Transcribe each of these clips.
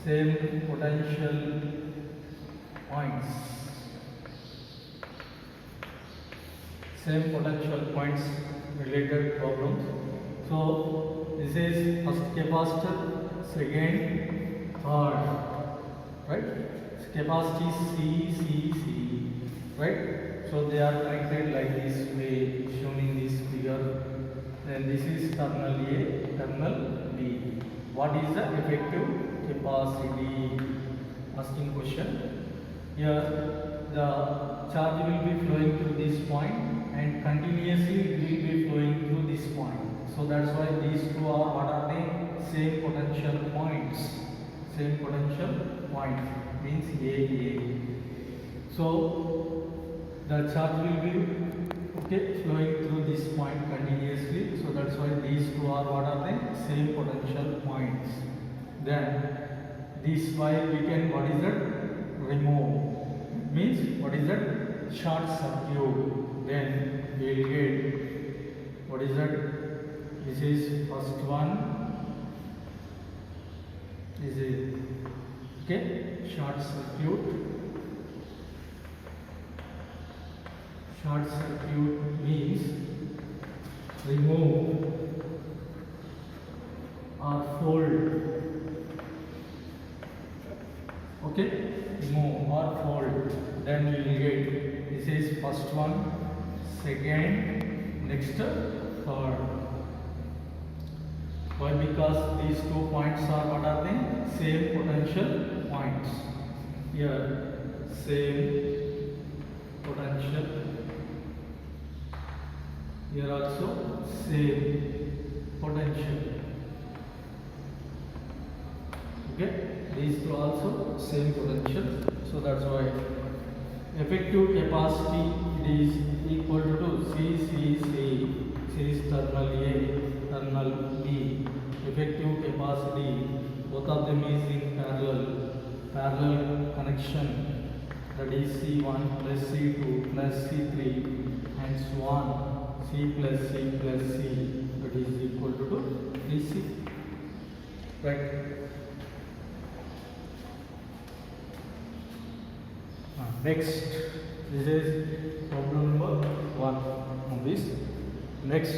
same potential points. Same potential points related problems. So this is first capacitor, second, third, right? Capacity C, right? So they are connected like this way, shown in this figure. Then this is terminal A, terminal B. What is the effective capacity? Asking question. Here the charge will be flowing through this point and continuously it will be flowing through this point. So that's why these two are what are they? Same potential points. Same potential point means A. So the charge will be flowing through this point continuously. So that's why these two are what are they? Same potential points. Then this wire we can what is that? Remove. Means what is that? Short circuit. Then we will get what is that? This is first one. This is short circuit. Short circuit means remove or fold. Remove or fold. Then we will get this is first one, second, next, third. Why? Because these 2 points are what are they? Same potential points. Here, same potential. Here also same potential. These two also same potential. So that's why effective capacity it is equal to C is terminal A, terminal B. Effective capacity, both of them is in parallel connection. That is C1 plus C2 plus C3 and so on. C plus C plus C, that is equal to DC. Right. Next, this is problem number 1 on this. Next,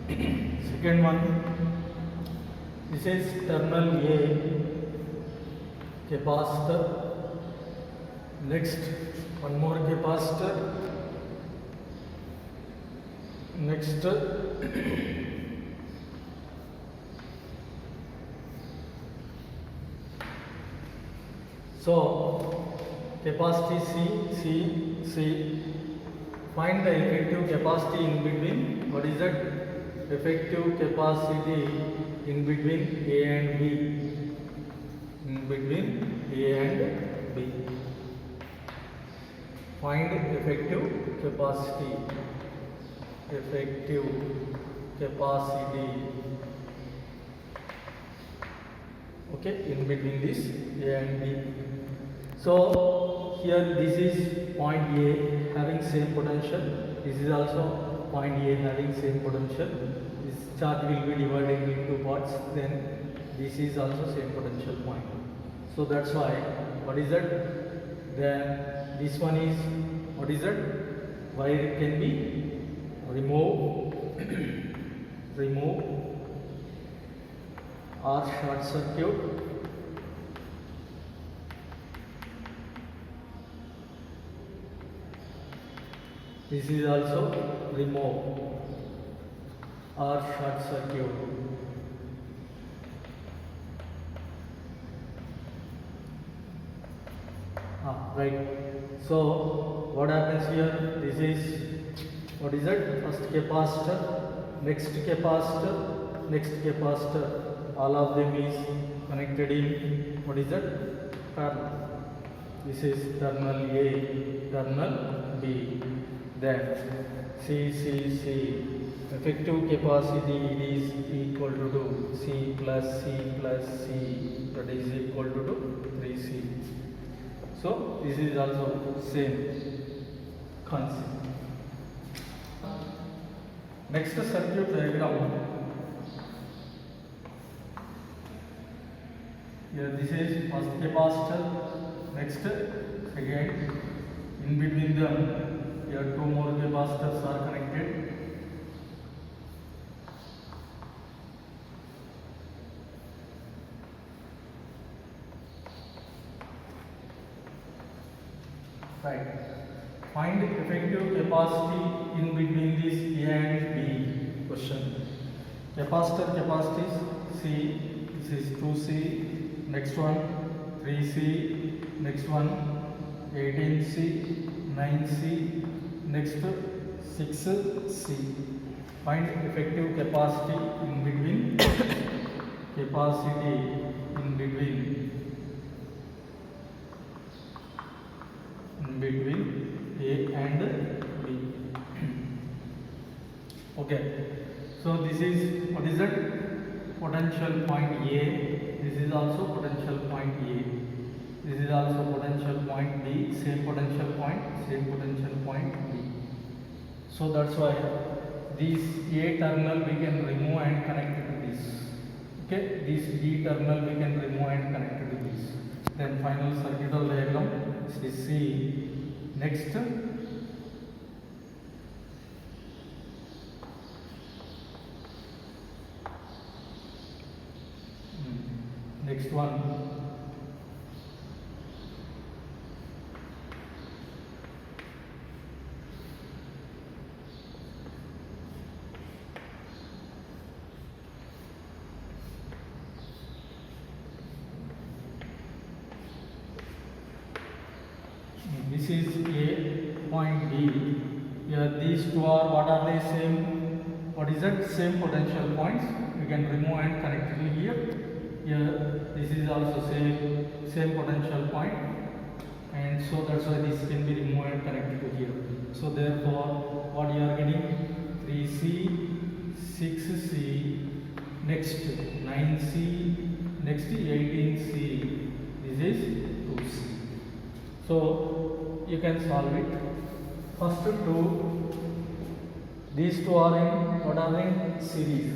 second one. This is terminal A capacitor. Next, one more capacitor. Next, so capacity C. Find the effective capacity in between. What is that? Effective capacity in between A and B. In between A and B. Find effective capacity. Effective capacity. In between this A and B. So here this is point A having same potential. This is also point A having same potential. This charge will be divided into parts. Then this is also same potential point. So that's why what is that? Then this one is what is that? Wire it can be remove or short circuit. This is also remove or short circuit. Right. So what happens here? This is what is it? First capacitor, next capacitor, next capacitor. All of them is connected in what is that? Parallel. This is terminal A, terminal B. Then C. Effective capacity is equal to C plus C plus C, that is equal to 3C. So this is also same concept. Next circuit diagram. Here this is first capacitor, next second. In between them, here two more capacitors are connected. Right. Find effective capacity in between this A and B. Question. Capacitor capacities C. This is 2C. Next one 3C. Next one 18C. 9C. Next 6C. Find effective capacity in between. Capacity in between A and B. Okay. So this is, what is that? Potential point A. This is also potential point A. This is also potential point B. Same potential point B. So that's why this A terminal we can remove and connect it to this. Okay. This B terminal we can remove and connect it to this. Then final circuital diagram. This is C. Next. Next one. This is A, point B. Here these two are, what are they? Same, what is that? Same potential points. We can remove and connect it here. Here this is also same potential point, and so that's why this can be removed and connected to here. So therefore, what you are getting? 3C, 6C, next 9C, next 18C. This is 2C. So you can solve it. First two, these two are in, what are in series.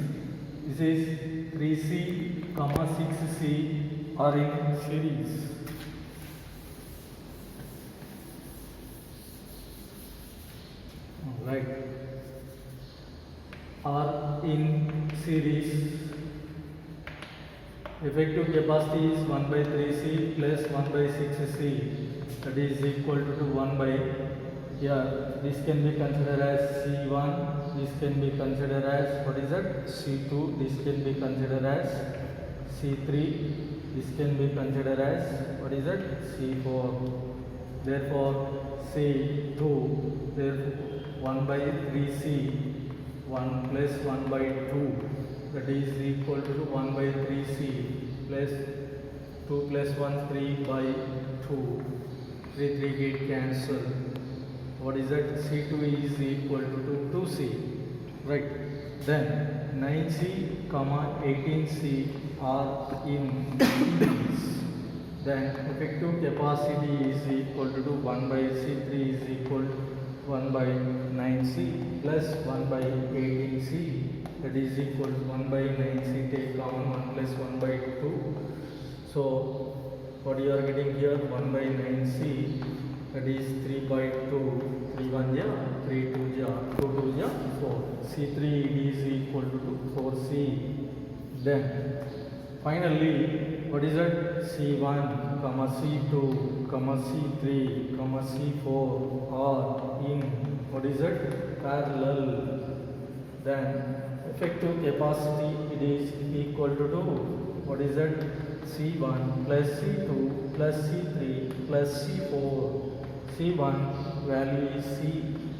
This is 3C, 6C are in series. Right. Are in series. Effective capacity is 1 by 3C plus 1 by 6C, that is equal to 1 by, here this can be considered as C1, this can be considered as, what is that? C2, this can be considered as C3, this can be considered as, what is that? C4. Therefore C2, therefore 1 by 3C, 1 plus 1 by 2, that is equal to 1 by 3C plus 2 plus 1, 3 by 2. 3 get cancel. What is that? C2 is equal to 2C. Right. Then 9C, 18C are in series. Then effective capacity is equal to 1 by C3 is equal to 1 by 9C plus 1 by 18C, that is equal to 1 by 9C, take common 1 plus 1 by 2. So what you are getting here? 1 by 9C, that is 3 by 2, 3 1 ja, 3 2 ja, 2 2 ja, 4. C3 is equal to 4C. Then finally, what is that? C1, C2, C3, C4 are in, what is that? Parallel. Then effective capacity, it is equal to what is that? C1 plus C2 plus C3 plus C4. C1 value is C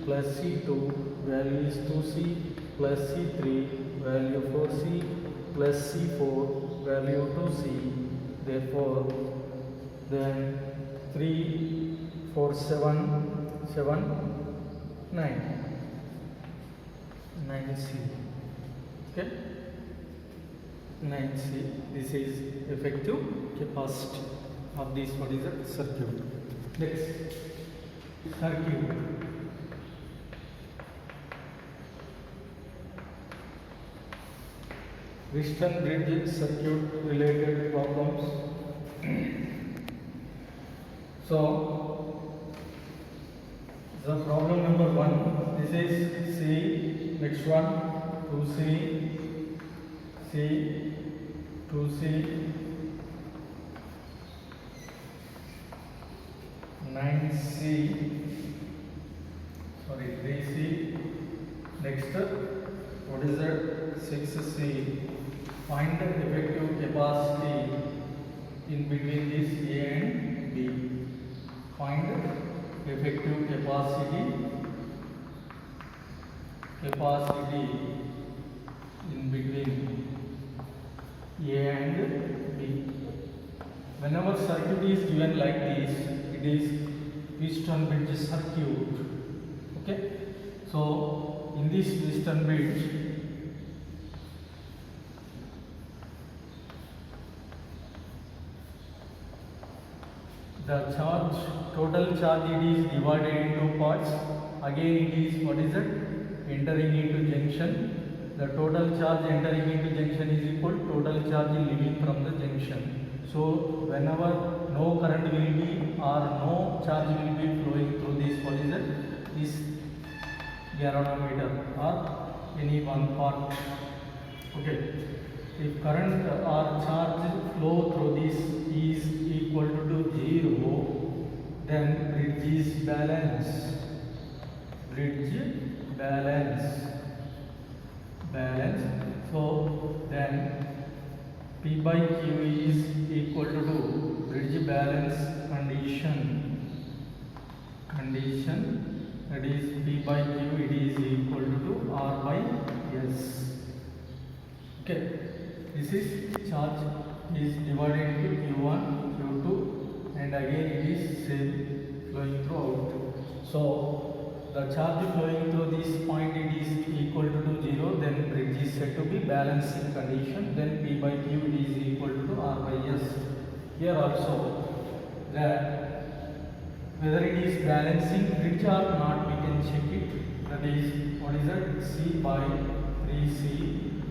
plus C2 value is 2C plus C3 value 4C plus C4 value 2C. Therefore, then 3, 4, 7, 9. 9C. Okay? 9C. This is effective capacity of this, what is it? Circuit. Next, circuit. Western bridge circuit related problems. So the problem number 1, this is C, next one 2C, C, 2C, 9C, sorry 3C, next what is that, 6C. Find the effective capacity in between this A and B. Find effective capacity in between A and B. Whenever circuit is given like this, it is piston bridge circuit. Okay, so in this piston bridge, the charge, total charge, it is divided into parts. Again it is, what is it, entering into junction. The total charge entering into junction is equal to total charge leaving from the junction. So whenever no current will be or no charge will be flowing through this, what is it, this galvanometer or any one part. Okay, if current or charge flow through this is equal to 0, then bridge is balanced. So then P by Q is equal to bridge balance condition, that is P by Q, it is equal to R by S. Okay, this is charge is divided into Q1, Q2, and again it is same flowing throughout. So the charge flowing through this point, it is equal to 0, then bridge is said to be balancing condition, then P by Q it is equal to R by S. Here also, that whether it is balancing bridge or not, we can check it. That is, what is that, C by 3C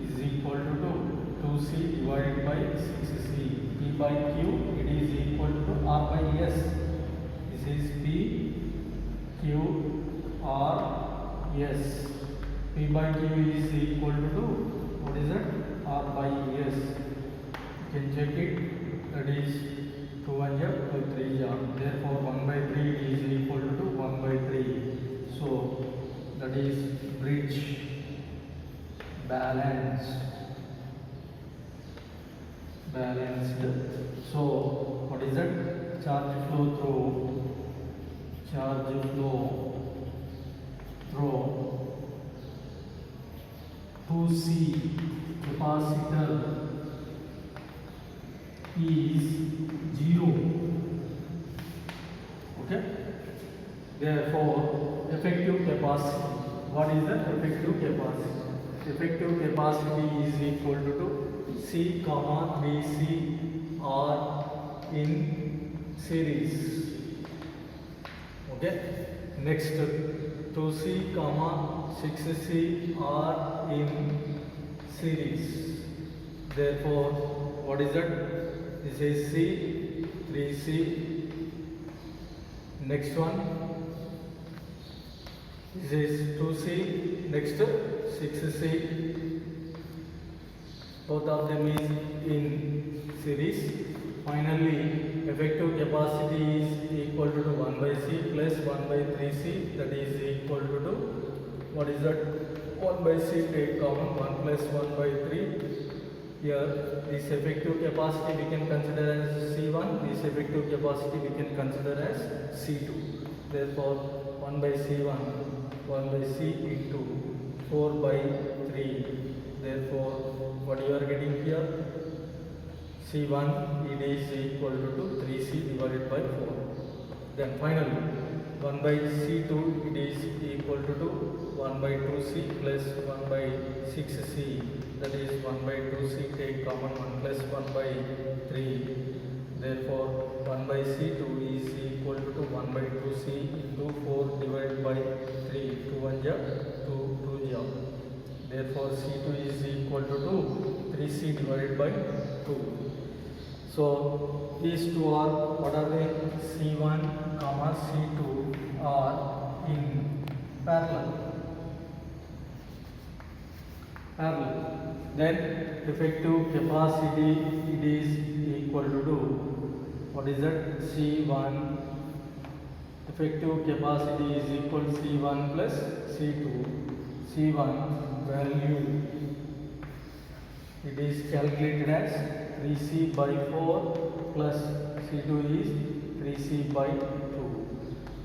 is equal to 2C divided by 6C. P by Q, it is equal to R by S. This is P, Q, R, S. P by Q is equal to, what is that, R by S. You can check it, that is 2 1 2 3 Therefore 1 by 3 is equal to 1 by 3. So that is bridge balanced. So what is that? Charge flow through 2C capacitor is 0. Okay, therefore effective capacity, what is the effective capacity? Effective capacity is equal to C comma BC are in series. Okay, next 2C comma 6C are in series. Therefore what is that? This is C, 3C. Next one, this is 2C. Next 6C. Both of them is in series. Finally, effective capacity is equal to 1 by C plus 1 by 3C. That is equal to, what is that? 1 by C take common, 1 plus 1 by 3. Here, this effective capacity we can consider as C1, this effective capacity we can consider as C2. Therefore, 1 by C1, 1 by C into 4 by 3. Therefore, what you are getting here? C1 it is equal to 3C divided by 4. Then finally, 1 by C2 it is equal to 1 by 2C plus 1 by 6C. That is 1 by 2C take common 1 plus 1 by 3. Therefore 1 by C2 is equal to 1 by 2C into 4 divided by 3. 2 1 ja 2 2 ja. Therefore C2 is equal to 3C divided by 2. So these two are, what are they? C1 comma C2 are in parallel. Then effective capacity, it is equal to what is that? C1. Effective capacity is equal to C1 plus C2. C1 value, it is calculated as 3C by 4 plus C2 is 3C by 2.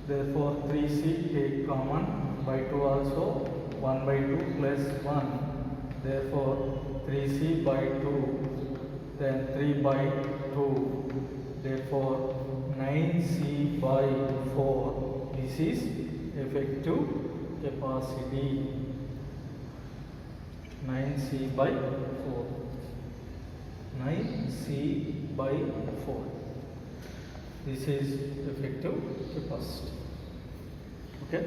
Therefore 3C take common, by 2 also 1 by 2 plus 1. Therefore 3C by 2, then 3 by 2. Therefore 9C by 4. This is effective capacity. 9C by 4. 9C by 4. This is effective capacity. Okay.